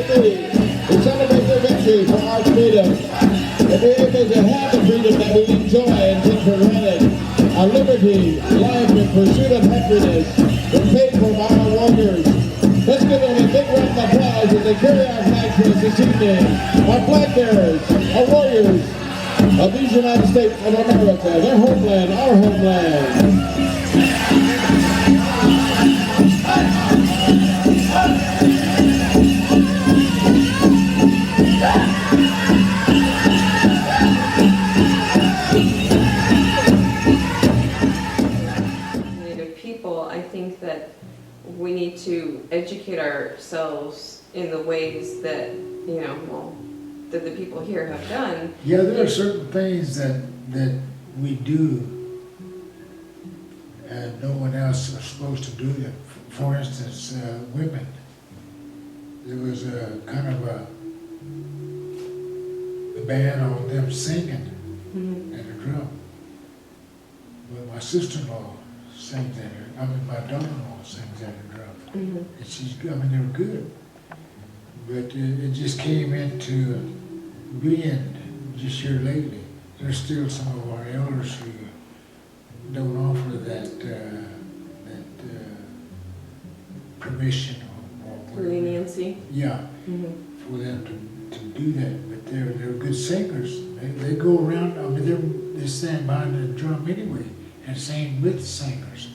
victory. We celebrate their victory for our freedom. And we're able to have the freedom that we enjoy and take for granted. Our liberty, life, and pursuit of happiness is paid for by our warriors. Let's give them a big round of applause as they carry our flag for us this evening. Our flag bearers, our warriors of these United States of America, their homeland, our homeland. Native people, I think that we need to educate ourselves in the ways that, you know, well, that the people here have done. Yeah, there are certain things that we do and no one else is supposed to do them. For instance, women. There was a kind of a ban on them singing at a drum. But my sister-in-law sings at her. I mean, my daughter-in-law sings at a drum. And she's, I mean, they're good. But it just came into being just here lately. There's still some of our elders who don't offer that permission or Leniency. yeah, for them to do that. But they're good singers. They go around. I mean, they stand behind the drum anyway and sing with singers.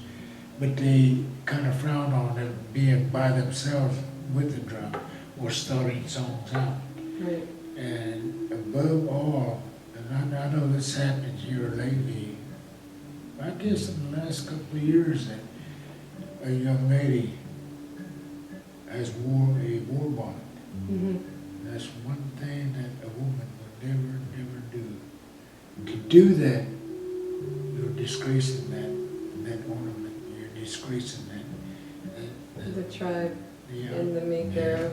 But they kind of frown on them being by themselves with the drum or starting songs out. Right. And above all, and I know this happened here lately, I guess in the last couple of years, that a young lady has worn a war bonnet. That's one thing that a woman would never do. To do that, you're disgracing that ornament. You're disgracing that The tribe yeah, and the maker.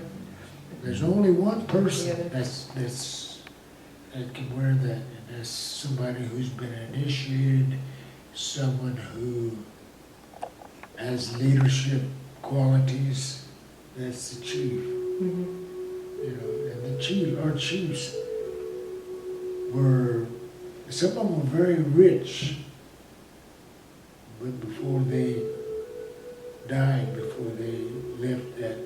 There's only one person Together. that can wear that, and that's somebody who's been initiated, someone who has leadership qualities. That's the chief. You know, and the chief, our chiefs were, some of them were very rich, but before they died, before they left that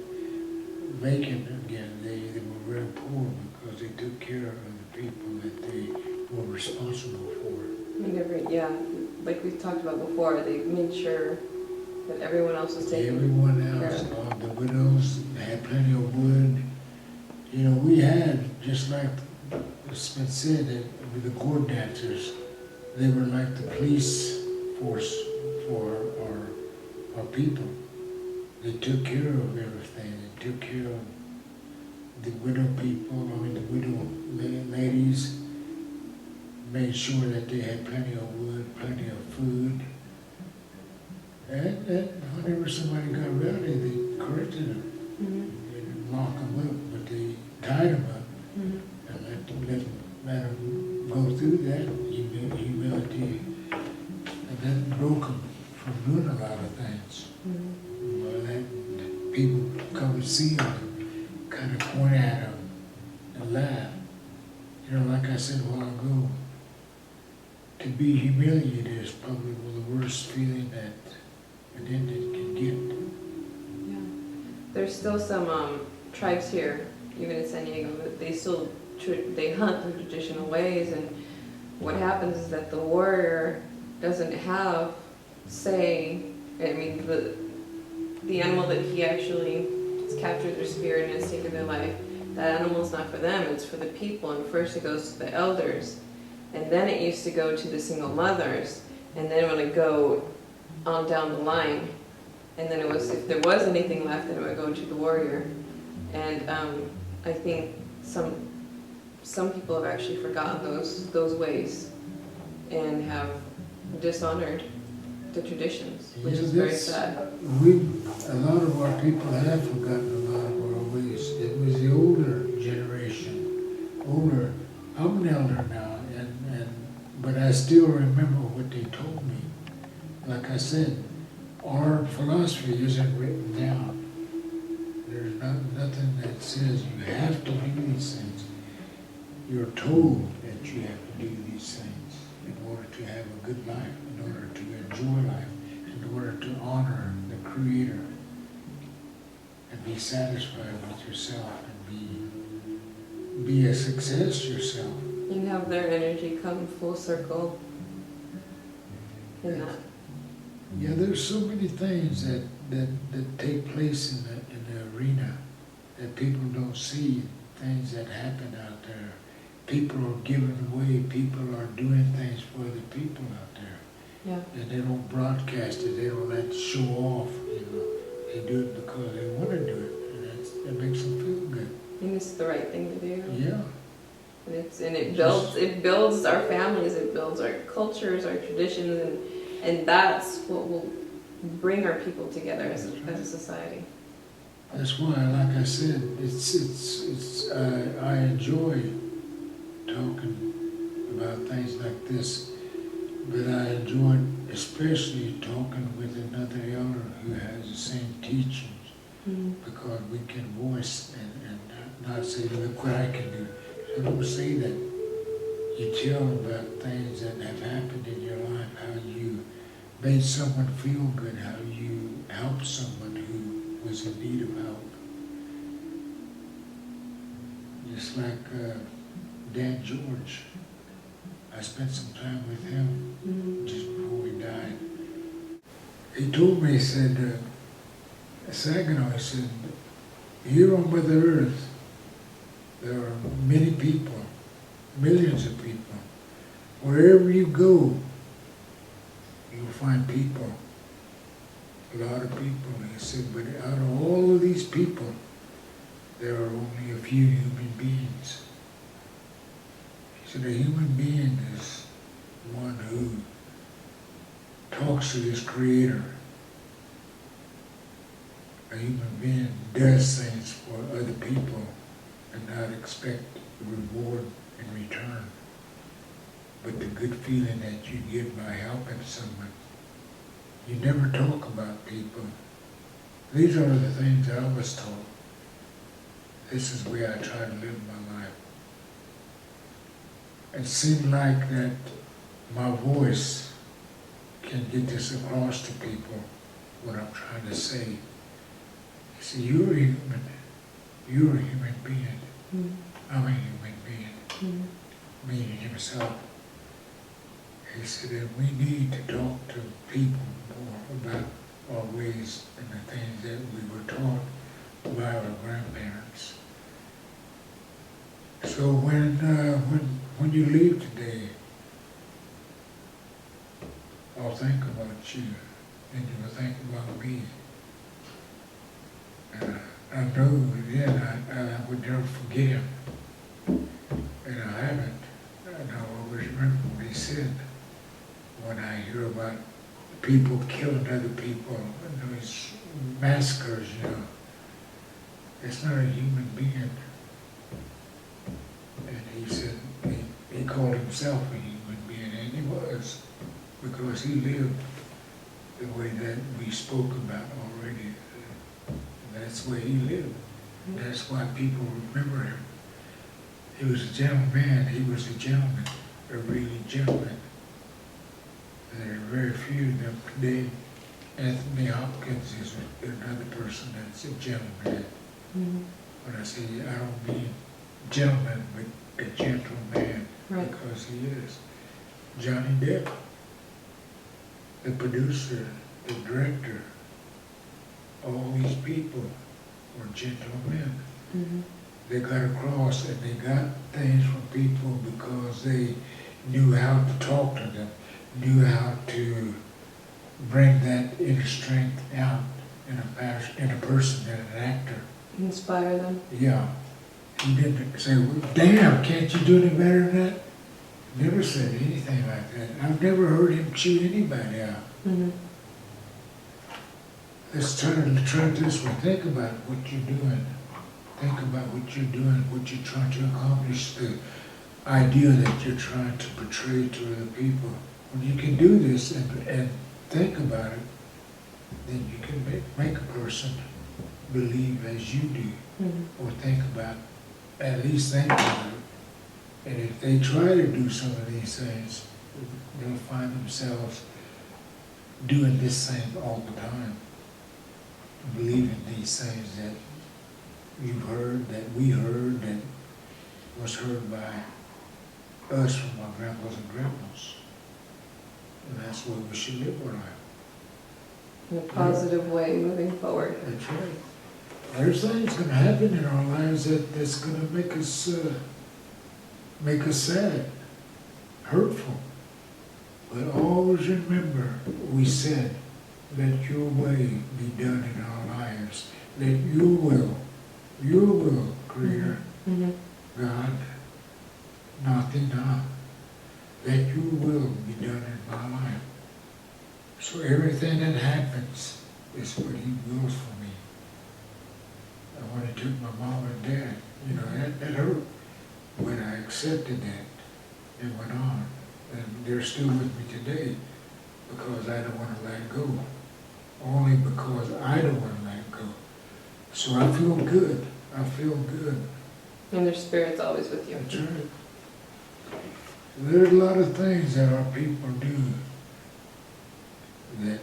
vacant again, they were very poor because they took care of the people that they were responsible for. Yeah, like we talked about before, they made sure that everyone else was taken Everyone care else, of. all the widows, had plenty of wood. You know, we had, just like it's been said, that with the court dancers, they were like the police force for our people. They took care of everything. They took care of the widow people, I mean the widow ladies, made sure that they had plenty of wood, plenty of food. And whenever somebody got rowdy, they corrected them. They didn't lock them up, but they tied them up and let them go through that humility. And that broke them from doing a lot of things. Well, that people come and see them and kind of point at them and laugh. You know, like I said a while ago, to be humiliated is probably the worst feeling that an Indian can get. Yeah. There's still some tribes here, even in San Diego, that they still they hunt in traditional ways, and what happens is that the warrior doesn't have say. I mean, the animal that he actually has captured their spirit and has taken their life, that animal's not for them, it's for the people. And first it goes to the elders, and then it used to go to the single mothers, and then it would go on down the line, and then it was, if there was anything left, then it would go to the warrior. And I think some people have actually forgotten those ways and have dishonored the traditions, which is very sad. A lot of our people have forgotten a lot of our ways. It was the older generation, older. I'm an elder now, but I still remember what they told me. Like I said, our philosophy isn't written down. There's nothing that says says you have to do these things. You're told that you have to do these things in order to have a good life, in order to enjoy life, in order to honor the Creator and be satisfied with yourself and be a success yourself. And have their energy come full circle in that. Yeah, there's so many things that take place in the arena that people don't see, things that happen out there. People are giving away, people are doing things for other people out there. Yeah. And they don't broadcast it, they don't let it show off, you know. They do it because they want to do it, and that makes them feel good. And it's the right thing to do. Yeah. And it builds our families, it builds our cultures, our traditions, and that's what will bring our people together as a society. That's why, like I said, I enjoy talking about things like this, but I enjoy especially talking with another elder who has the same teachings, because we can voice and not say, look what I can do. I don't say that. You tell about things that have happened in your life, how you made someone feel good, how you helped someone who was in need of help. Just like Dan George, I spent some time with him just before he died. He told me, he said, Saginaw, he said, here on Mother Earth, there are many people, millions of people. Wherever you go, you'll find people, a lot of people. He said, but out of all of these people, there are only a few human beings. He said, a human being is one who talks to his Creator. A human being does things for other people and not expect a reward in return, but the good feeling that you get by helping someone. You never talk about people. These are the things I was taught. This is the way I try to live my life. It seemed like that my voice can get this across to people, what I'm trying to say. You see, you're a human. You're a human being. I'm a human being. Meaning himself. He said that we need to talk to people more about our ways and the things that we were taught by our grandparents. So when you leave today, I'll think about you, and you will think about me. I know then I would never forget him, and I haven't. And I always remember what he said when I hear about people killing other people, and those massacres, you know. It's not a human being. And he said, he called himself a human being, and he was, because he lived the way that we spoke about already. That's where he lived. That's why people remember him. He was a gentleman. He was a gentleman, a really gentleman. There are very few of them today. Anthony Hopkins is another person that's a gentleman. When I say, I don't mean gentleman, but a gentleman, because he is. Johnny Depp, the producer, the director, all these people were gentlemen. They got across and they got things from people because they knew how to talk to them, knew how to bring that inner strength out in a person, in an actor. Inspire them. Yeah. He didn't say, well, damn, can't you do any better than that? Never said anything like that. I've never heard him chew anybody out. Let's try this one. Think about what you're doing. Think about what you're doing, what you're trying to accomplish, the idea that you're trying to portray to other people. When you can do this and think about it, then you can make a person believe as you do, Mhm. or think about, at least think about it. And if they try to do some of these things, they'll find themselves doing this thing all the time, believing these things that you've heard, that we heard, that was heard by us from our grandpas and grandmas. And that's where we should live our life. In a positive way moving forward. That's right. There's things gonna happen in our lives that's gonna make us sad, hurtful. But always remember, we said, let your way be done in our lives. Let your will, Creator, Mhm. God, nothing, not. Let your will be done in my life. So everything that happens is what He wills for me. And when He took my mom and dad, you know, that hurt. When I accepted that and went on, and they're still with me today because I don't want to let go. Only because I don't want to let go. So I feel good. I feel good. And their spirit's always with you. That's right. There's a lot of things that our people do that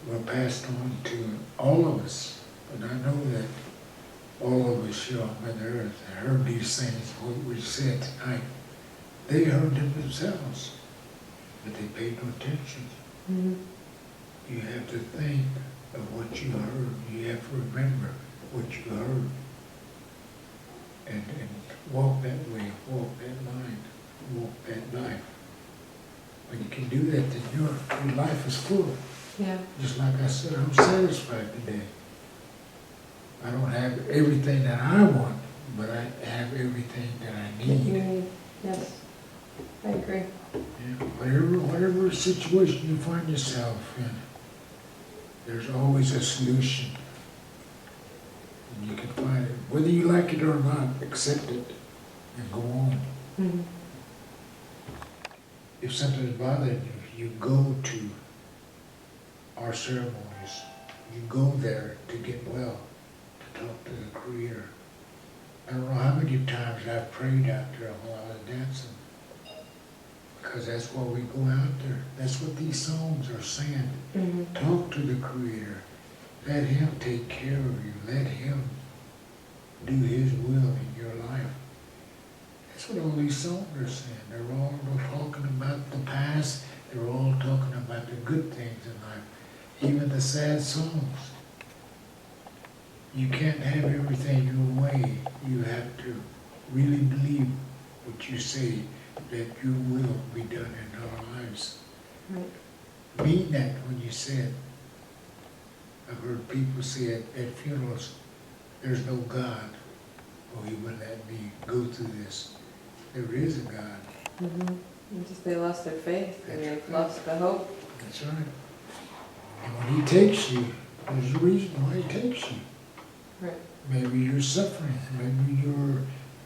were passed on to all of us. And I know that all of us here on Mother Earth heard these things, what we said tonight. They heard them themselves, but they paid no attention. Mhm. You have to think of what you heard. You have to remember what you heard. And walk that way, walk that line, walk that life. When you can do that, then your life is full. Yeah. Just like I said, I'm satisfied today. I don't have everything that I want, but I have everything that I need. Yes. I agree. Yeah. Whatever situation you find yourself in, there's always a solution. And you can find it. Whether you like it or not, accept it and go on. Mhm. If something's bothering you, you go to our ceremonies. You go there to get well, to talk to the Creator. I don't know how many times I've prayed out there while I was dancing. Because that's why we go out there. That's what these songs are saying. Mhm. Talk to the Creator. Let Him take care of you. Let Him do His will in your life. That's what all these songs are saying. They're all talking about the past. They're all talking about the good things in life. Even the sad songs. You can't have everything your way. You have to really believe what you say, that your will be done in our lives. Right. Mean that when you say it. I've heard people say at funerals, there's no God, or He wouldn't let me go through this. There is a God. Mhm. It's just they lost their faith and they've lost the hope. That's right. And when He takes you, there's a reason why He takes you. Right. Maybe you're suffering, maybe you're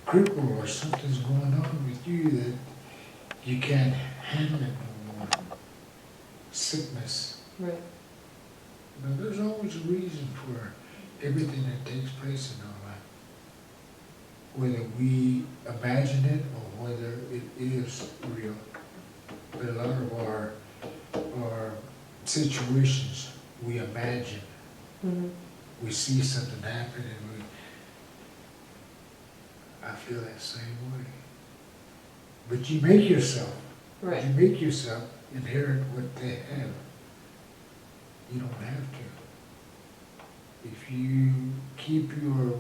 crippled, or something's going on with you that you can't handle it no more. Sickness. Right. Now, there's always a reason for everything that takes place in our life. Whether we imagine it or whether it is real. But a lot of our situations we imagine. Mhm. We see something happen and I feel that same way. But you make yourself. Right. You make yourself inherit what they have. You don't have to. If you keep your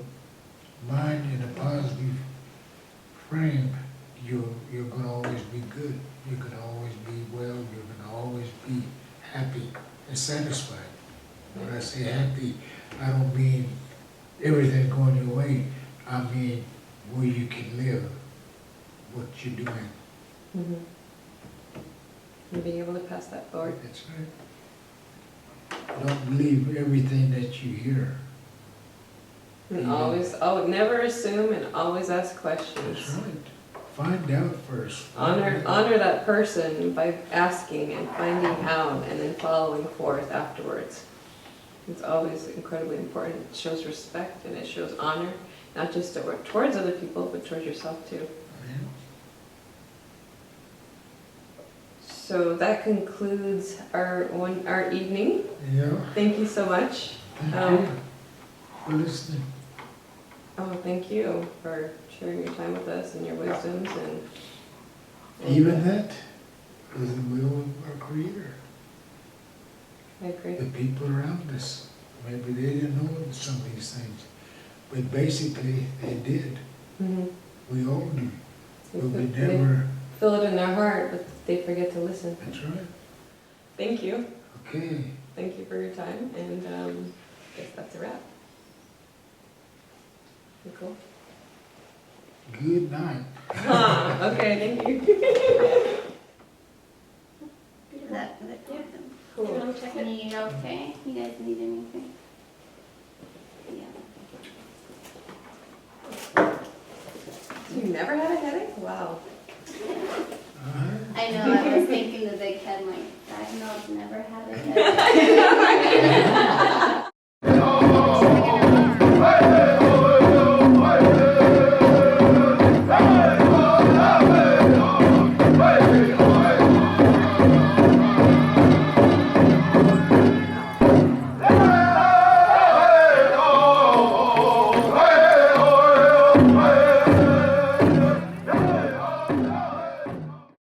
mind in a positive frame, you're going to always be good. You're going to always be well. You're going to always be happy and satisfied. When I say happy, I don't mean everything going your way. I mean where you can live, what you're doing. Mhm. And being able to pass that forward. That's right. Don't believe everything that you hear. And always, never assume and always ask questions. That's right. Find out first. Honor that person by asking and finding out and then following forth afterwards. It's always incredibly important. It shows respect and it shows honor, not just towards other people, but towards yourself too. Yeah. So that concludes our evening. Yeah. Thank you so much. Thank you for listening. Oh, thank you for sharing your time with us and your wisdoms and Even that is the will of our Creator. I agree. The people around us, maybe they didn't know some of these things, but basically they did. Mm-hmm. We all do. But we They never. feel it in their heart, but they forget to listen. That's right. Thank you. Okay. Thank you for your time, and I guess that's a wrap. You cool? Good night. Okay, thank you. That Cool. you okay? You guys need anything? Yeah. You never had a headache? Wow. I know, I was thinking the big head, like, I've never had a headache.